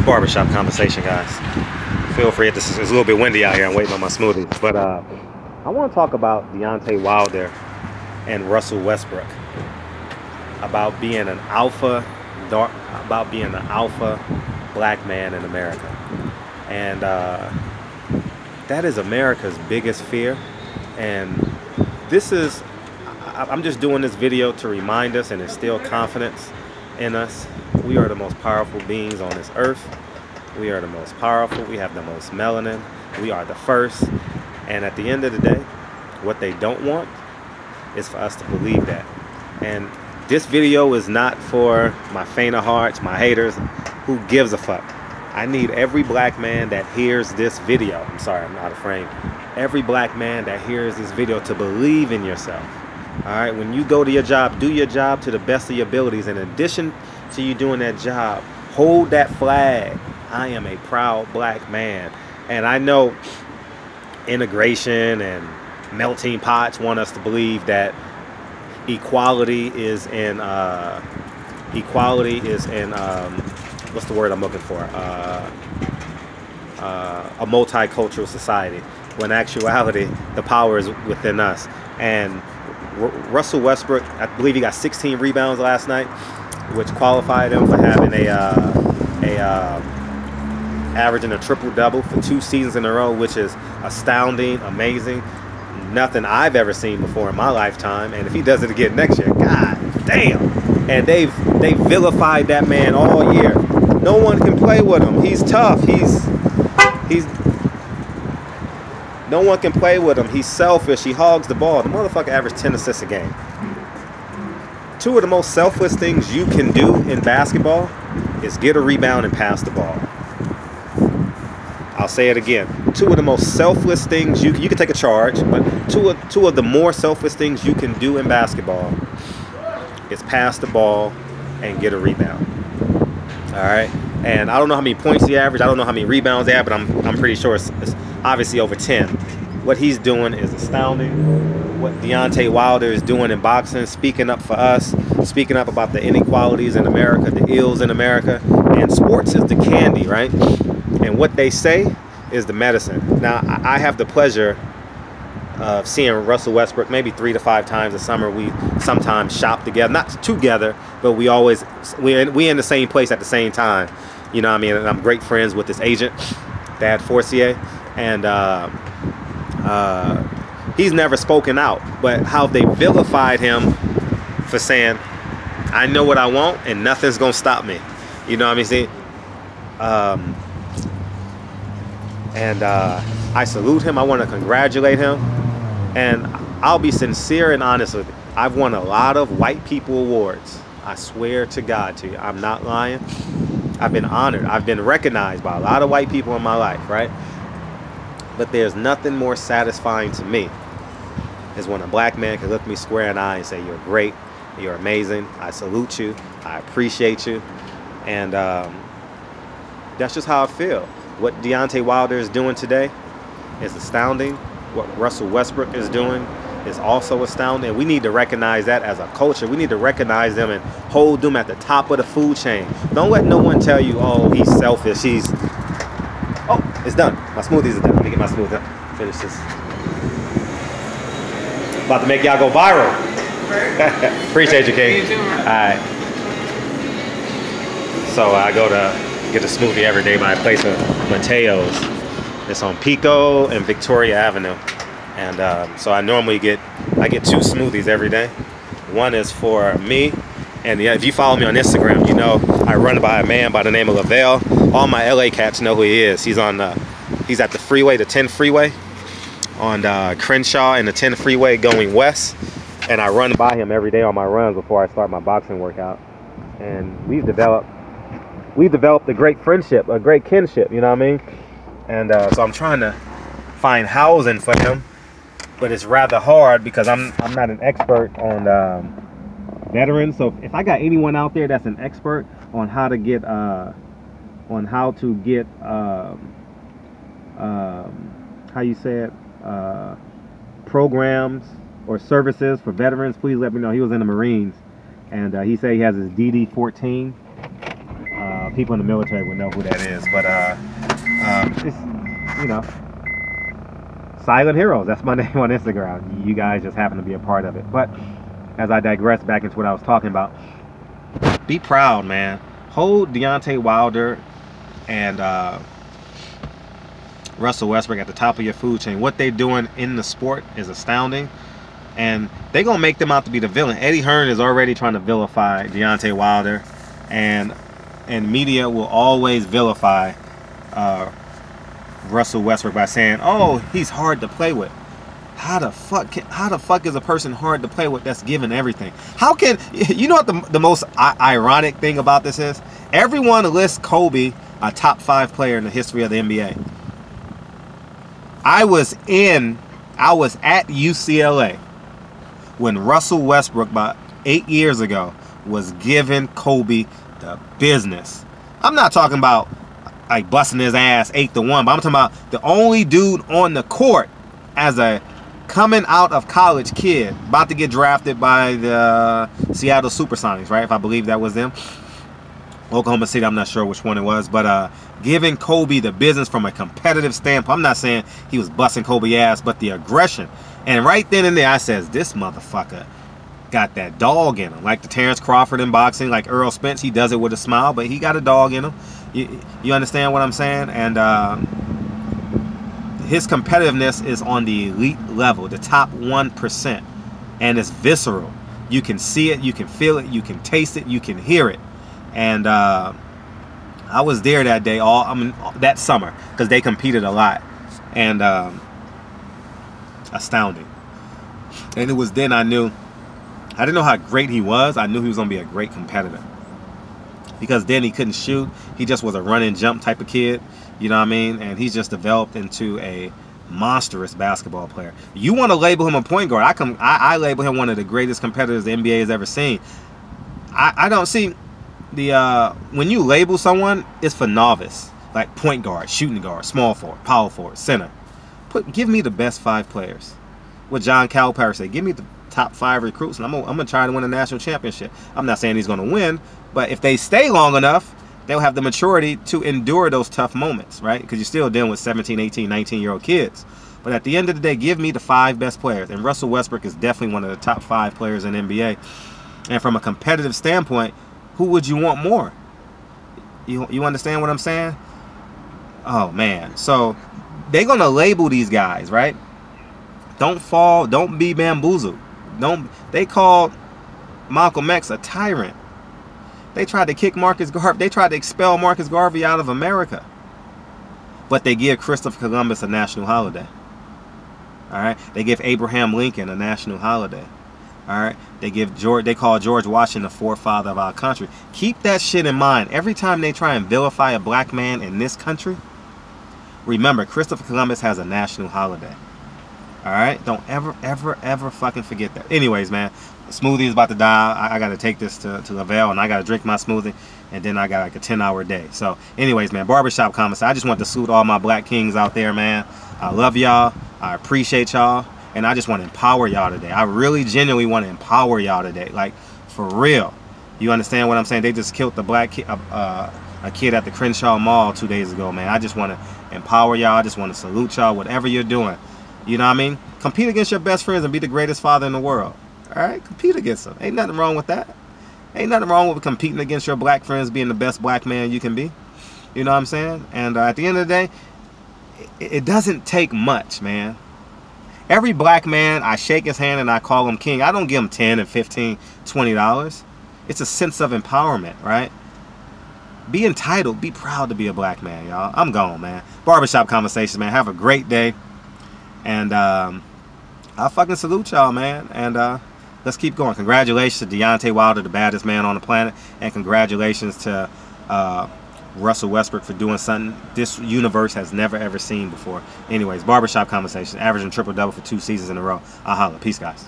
barbershop conversation, guys. Feel free. It's a little bit windy out here. I'm waiting on my smoothies. But I want to talk about Deontay Wilder and Russell Westbrook. About being an alpha black man in America. And that is America's biggest fear. And I'm just doing this video to remind us and instill confidence in us. We are the most powerful beings on this earth. We are the most powerful. We have the most melanin. We are the first. And at the end of the day, what they don't want is for us to believe that. And this video is not for my faint of hearts, my haters. Who gives a fuck? I need every black man that hears this video. I'm sorry, I'm out of frame. Every black man that hears this video to believe in yourself. All right, when you go to your job, do your job to the best of your abilities. In addition to you doing that job, hold that flag. I am a proud black man. And I know integration and melting pots want us to believe that equality is in what's the word I'm looking for? A multicultural society. When in actuality, the power is within us. And Russell Westbrook, I believe he got 16 rebounds last night, which qualified him for having averaging a triple-double for 2 seasons in a row, which is astounding, amazing. Nothing I've ever seen before in my lifetime. And if he does it again next year, god damn. And they've vilified that man all year. No one can play with him. He's tough. No one can play with him. He's selfish. He hogs the ball. The motherfucker averaged 10 assists a game. 2 of the most selfless things you can do in basketball is get a rebound and pass the ball. I'll say it again. 2 of the most selfless things you can take a charge, but two of the more selfless things you can do in basketball is pass the ball and get a rebound. All right. And I don't know how many points he averaged. I don't know how many rebounds he had, but I'm pretty sure it's obviously over 10. What he's doing is astounding. What Deontay Wilder is doing in boxing, speaking up for us, speaking up about the inequalities in America, the ills in America. And sports is the candy, right? And what they say is the medicine. Now, I have the pleasure of seeing Russell Westbrook maybe 3 to 5 times a summer. We sometimes shop together, not together, but we're in the same place at the same time. You know what I mean? And I'm great friends with this agent, Dad Forcier, and he's never spoken out. But how they vilified him for saying, "I know what I want, and nothing's gonna stop me." You know what I mean? See, I salute him. I want to congratulate him. And I'll be sincere and honest with you. I've won a lot of white people awards. I swear to God to you. I'm not lying. I've been honored. I've been recognized by a lot of white people in my life, right? But there's nothing more satisfying to me is when a black man can look me square in the eye and say, "You're great. You're amazing. I salute you. I appreciate you." And that's just how I feel. What Deontay Wilder is doing today is astounding. What Russell Westbrook is doing is also astounding. We need to recognize that as a culture. We need to recognize them and hold them at the top of the food chain. Don't let no one tell you, "Oh, he's selfish. Oh, it's done. My smoothies are done. Let me get my smoothie up. Finish this. About to make y'all go viral. Appreciate you, King. All right. So I go to get a smoothie every day by a place of Mateo's. It's on Pico and Victoria Avenue. And so I get 2 smoothies every day. One is for me. And if you follow me on Instagram, you know I run by a man by the name of Lavelle. All my LA cats know who he is. He's at the freeway, the 10 freeway, on Crenshaw and the 10 freeway going west. And I run by him every day on my runs before I start my boxing workout. And we've developed a great friendship, a great kinship, you know what I mean? And so I'm trying to find housing for him, but it's rather hard because I'm not an expert on veterans. So if I got anyone out there that's an expert on how to get how you say it, programs or services for veterans, please let me know. He was in the Marines, and he said he has his DD-14 people in the military would know who that is. But it's, you know, Silent Heroes. That's my name on Instagram. You guys just happen to be a part of it. But as I digress back into what I was talking about, be proud, man. Hold Deontay Wilder and Russell Westbrook at the top of your food chain. What they're doing in the sport is astounding. And they're going to make them out to be the villain. Eddie Hearn is already trying to vilify Deontay Wilder. And media will always vilify Russell Westbrook by saying, oh, he's hard to play with. How the fuck is a person hard to play with that's given everything? How can, you know what the most ironic thing about this is? Everyone lists Kobe a top 5 player in the history of the NBA. I was at UCLA when Russell Westbrook about 8 years ago was giving Kobe the business. I'm not talking about like busting his ass 8-1, but I'm talking about the only dude on the court as a coming out of college kid, about to get drafted by the Seattle Supersonics, right? If I believe that was them. Oklahoma City, I'm not sure which one it was, but giving Kobe the business from a competitive standpoint. I'm not saying he was busting Kobe ass, but the aggression. And right then and there, I says, this motherfucker got that dog in him. Like the Terrence Crawford in boxing, like Earl Spence, he does it with a smile, but he got a dog in him. You understand what I'm saying? And his competitiveness is on the elite level, the top 1%. And it's visceral. You can see it, you can feel it, you can taste it, you can hear it. And I was there that day, that summer, because they competed a lot. And astounding. And it was then I didn't know how great he was. I knew he was going to be a great competitor. Because then he couldn't shoot. He just was a run and jump type of kid. You know what I mean? And he's just developed into a monstrous basketball player. You want to label him a point guard. I label him one of the greatest competitors the NBA has ever seen. I don't see the when you label someone, it's for novice. Like point guard, shooting guard, small forward, power forward, center. Give me the best 5 players. What John Calipari said, give me the top 5 recruits, and I'm gonna try to win a national championship. I'm not saying he's gonna win, but if they stay long enough, they'll have the maturity to endure those tough moments, right? Because you're still dealing with 17, 18, 19-year-old kids. But at the end of the day, give me the 5 best players. And Russell Westbrook is definitely one of the top 5 players in NBA. And from a competitive standpoint, who would you want more? You understand what I'm saying? Oh, man. So they're going to label these guys, right? Don't be bamboozled. They called Malcolm X a tyrant. They tried to kick Marcus Garvey. They tried to expel Marcus Garvey out of America. But they give Christopher Columbus a national holiday. All right? They give Abraham Lincoln a national holiday. All right? They call George Washington the forefather of our country. Keep that shit in mind. Every time they try and vilify a black man in this country, remember, Christopher Columbus has a national holiday. All right? Don't ever fucking forget that. Anyways, man, the smoothie is about to die. I got to take this to Lavelle, and I got to drink my smoothie, and then I got like a 10-hour day. So, anyways, man, barbershop comments. I just want to salute all my black kings out there, man. I love y'all. I appreciate y'all, and I just want to empower y'all today. I really genuinely want to empower y'all today, like for real. You understand what I'm saying? They just killed the black kid, a kid at the Crenshaw Mall 2 days ago, man. I just want to empower y'all. I just want to salute y'all, whatever you're doing. You know what I mean? Compete against your best friends and be the greatest father in the world. All right? Compete against them. Ain't nothing wrong with that. Ain't nothing wrong with competing against your black friends, being the best black man you can be. You know what I'm saying? And at the end of the day, it doesn't take much, man. Every black man, I shake his hand and I call him king. I don't give him $10 and $15, $20. It's a sense of empowerment, right? Be entitled. Be proud to be a black man, y'all. I'm gone, man. Barbershop Conversations, man. Have a great day. And I fucking salute y'all, man. And let's keep going. Congratulations to Deontay Wilder, the baddest man on the planet. And congratulations to Russell Westbrook for doing something this universe has never, ever seen before. Anyways, Barbershop Conversation. Averaging triple-double for 2 seasons in a row. I'll holla. Peace, guys.